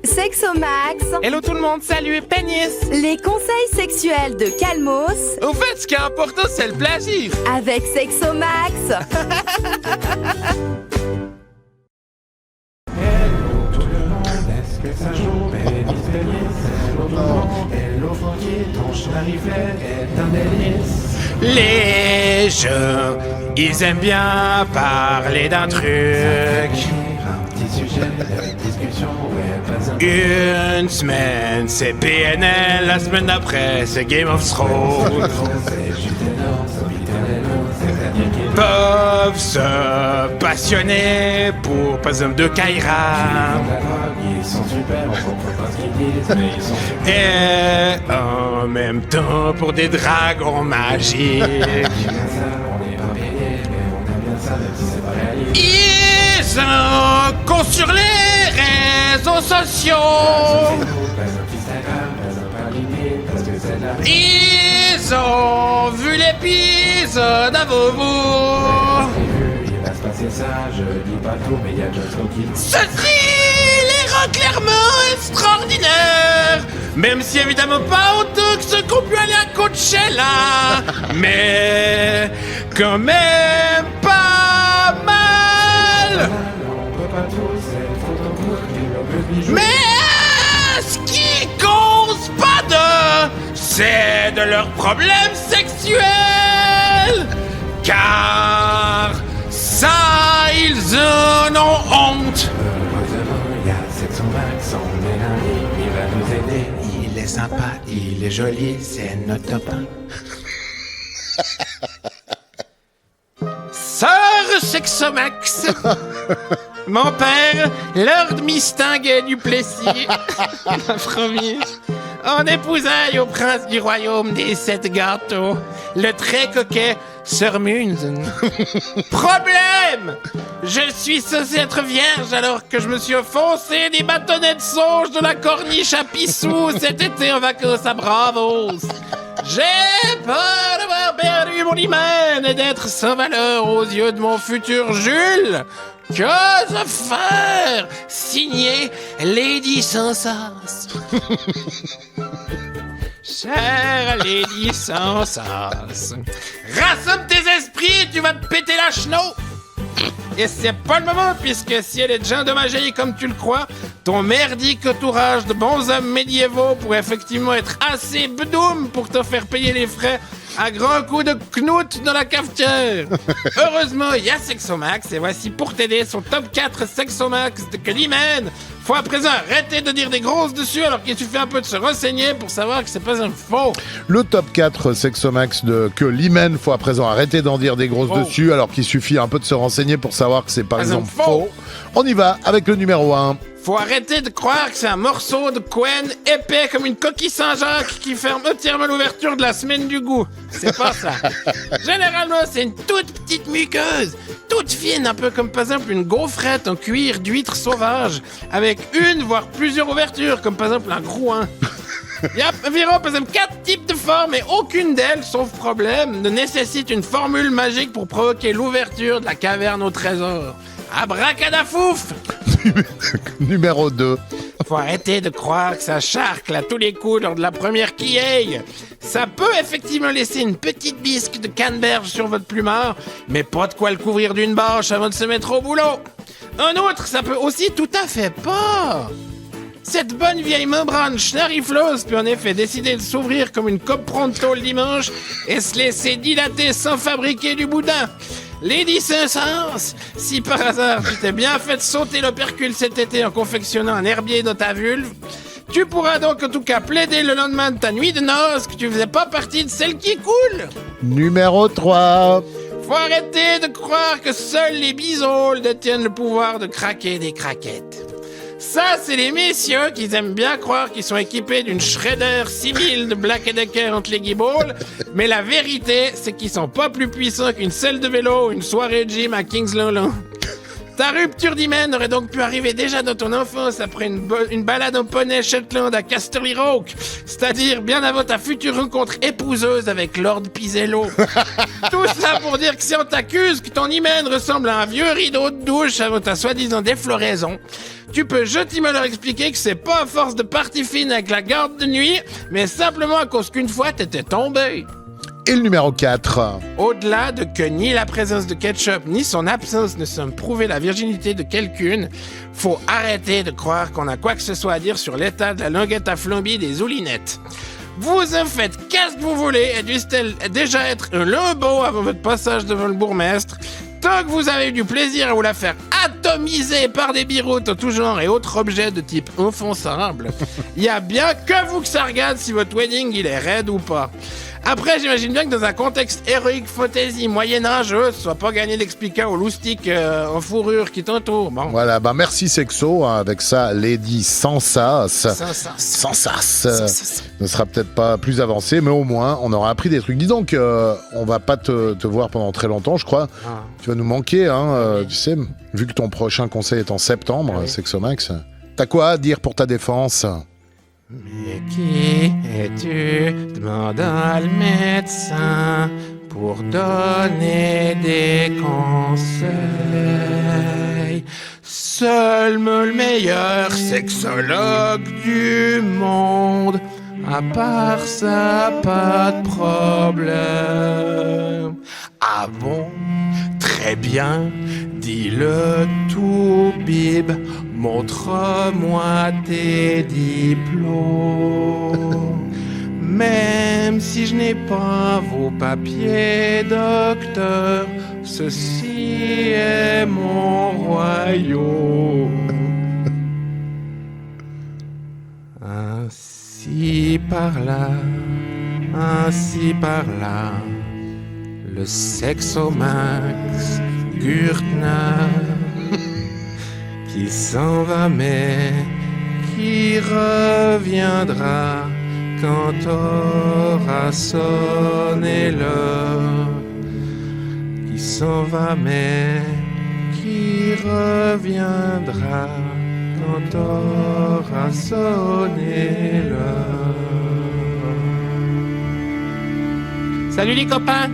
Sexomax, Hello tout le monde, salut, pénis. les conseils sexuels de Calmos Au fait, ce qui est important, c'est le plaisir. avec Sexomax. Les gens, ils aiment bien parler d'un truc. Une semaine, c'est PNL, la semaine d'après, c'est Game of Thrones. Peuvent se passionner pour, par exemple, de Kaira. Et en même temps pour des dragons magiques. Ils ont con sur les réseaux sociaux. Ils ont vu l'épisode à vous. Ceci les rend clairement extraordinaires. Même si évidemment pas autant que ceux qu'on peut aller à Coachella. Mais quand même pas mal. Mais ce qui cause pas de, c'est de leurs problèmes sexuels. Car ça, ils en ont honte. Il est sympa, il est joli, c'est notre copain. Sœur Sexomax, mon père, Lord Mistinguet du Plessis, m'a promis en épousailles au prince du royaume des 7 gâteaux, le très coquet Sir Munzen. Problème! Je suis censé être vierge alors que je me suis offensé des bâtonnets de sauge de la corniche à Pissou cet été en vacances à Bravos. J'ai peur d'avoir perdu mon hymen et d'être sans valeur aux yeux de mon futur Jules. Qu'ose faire? Signé Lady Sansas. Chère Lady Sansas, rassemble tes esprits et tu vas te péter la chenot. Et c'est pas le moment, puisque si elle est déjà endommagée comme tu le crois, ton merdique entourage de bons hommes médiévaux pourrait effectivement être assez bdoum pour te faire payer les frais à grands coups de knout dans la cafetière. Heureusement, il y a Sexomax, et voici pour t'aider son top 4 Sexomax de Climène. Faut à présent arrêter de dire des grosses dessus alors qu'il suffit un peu de se renseigner pour savoir que c'est pas un faux. Le top 4 Sexomax de que l'hymen, faut à présent arrêter d'en dire des grosses dessus alors qu'il suffit un peu de se renseigner pour savoir que c'est par exemple faux. On y va avec le numéro 1. Faut arrêter de croire que c'est un morceau de Quen épais comme une coquille Saint-Jacques qui ferme entièrement l'ouverture de la semaine du goût. C'est pas ça. Généralement, c'est une toute petite muqueuse, toute fine, un peu comme par exemple une gaufrette en cuir d'huître sauvage, avec une voire plusieurs ouvertures, comme par exemple un grouin. Il y a environ par exemple 4 types de formes et aucune d'elles, sauf problème, ne nécessite une formule magique pour provoquer l'ouverture de la caverne au trésor. Abracadafouf! Numéro 2. Faut arrêter de croire que ça charcle à tous les coups lors de la première quilleille. Ça peut effectivement laisser une petite bisque de canneberge sur votre plumard, mais pas de quoi le couvrir d'une bâche avant de se mettre au boulot. Un autre, ça peut aussi tout à fait pas. Cette bonne vieille membrane schnariflose peut en effet décider de s'ouvrir comme une cope pronto le dimanche et se laisser dilater sans fabriquer du boudin. Lady Saint-Saëns, si par hasard tu t'es bien fait sauter l'opercule cet été en confectionnant un herbier dans ta vulve, tu pourras donc en tout cas plaider le lendemain de ta nuit de noces que tu faisais pas partie de celle qui coule. Numéro 3. Faut arrêter de croire que seuls les bisoles détiennent le pouvoir de craquer des craquettes. Ça, c'est les messieurs qui aiment bien croire qu'ils sont équipés d'une Shredder 6000 de Black & Decker entre les guibolles, mais la vérité, c'est qu'ils sont pas plus puissants qu'une selle de vélo ou une soirée de gym à Kings Lowland. Ta rupture d'hymen aurait donc pu arriver déjà dans ton enfance après une balade en poney Shetland à Casterly Rock, c'est-à-dire bien avant ta future rencontre épouseuse avec Lord Pisello. Tout ça pour dire que si on t'accuse que ton hymen ressemble à un vieux rideau de douche avant ta soi-disant défloraison, tu peux gentiment leur expliquer que c'est pas à force de partie fine avec la garde de nuit, mais simplement à cause qu'une fois t'étais tombé. Et le numéro 4. Au-delà de que ni la présence de ketchup ni son absence ne semblent prouver la virginité de quelqu'une, faut arrêter de croire qu'on a quoi que ce soit à dire sur l'état de la languette à flambie des oulinettes. Vous en faites qu'est-ce que vous voulez et du-t-elle déjà être un lambeau avant votre passage devant le bourgmestre. Tant que vous avez eu du plaisir à vous la faire atomiser par des biroutes en tout genre et autres objets de type offensable, il y a bien que vous que ça regarde si votre wedding il est raide ou pas. Après, j'imagine bien que dans un contexte héroïque, fantasy, moyen-âgeux, ce soit pas gagné d'expliquer aux loustiques en fourrure qui t'entourent. Bon. Voilà, merci Sexo, hein, avec ça, Lady Sansas. Sansas. Ne sera peut-être pas plus avancé, mais au moins, on aura appris des trucs. Dis donc, on va pas te voir pendant très longtemps, je crois. Ah. Tu vas nous manquer, hein, oui. Tu sais, vu que ton prochain conseil est en septembre, oui. Sexomax. T'as quoi à dire pour ta défense ? Mais qui es-tu? Demanda le médecin pour donner des conseils. Seul le meilleur sexologue du monde. À part ça, pas de problème. Ah bon? Très bien, dis-le tout, bib. Montre-moi tes diplômes. Même si je n'ai pas vos papiers, docteur, ceci est mon royaume. Ainsi par là, le Sexomax Gürtner qui s'en va mais qui reviendra quand aura sonné l'heure. Qui s'en va mais qui reviendra quand aura sonné l'heure. Salut les copains!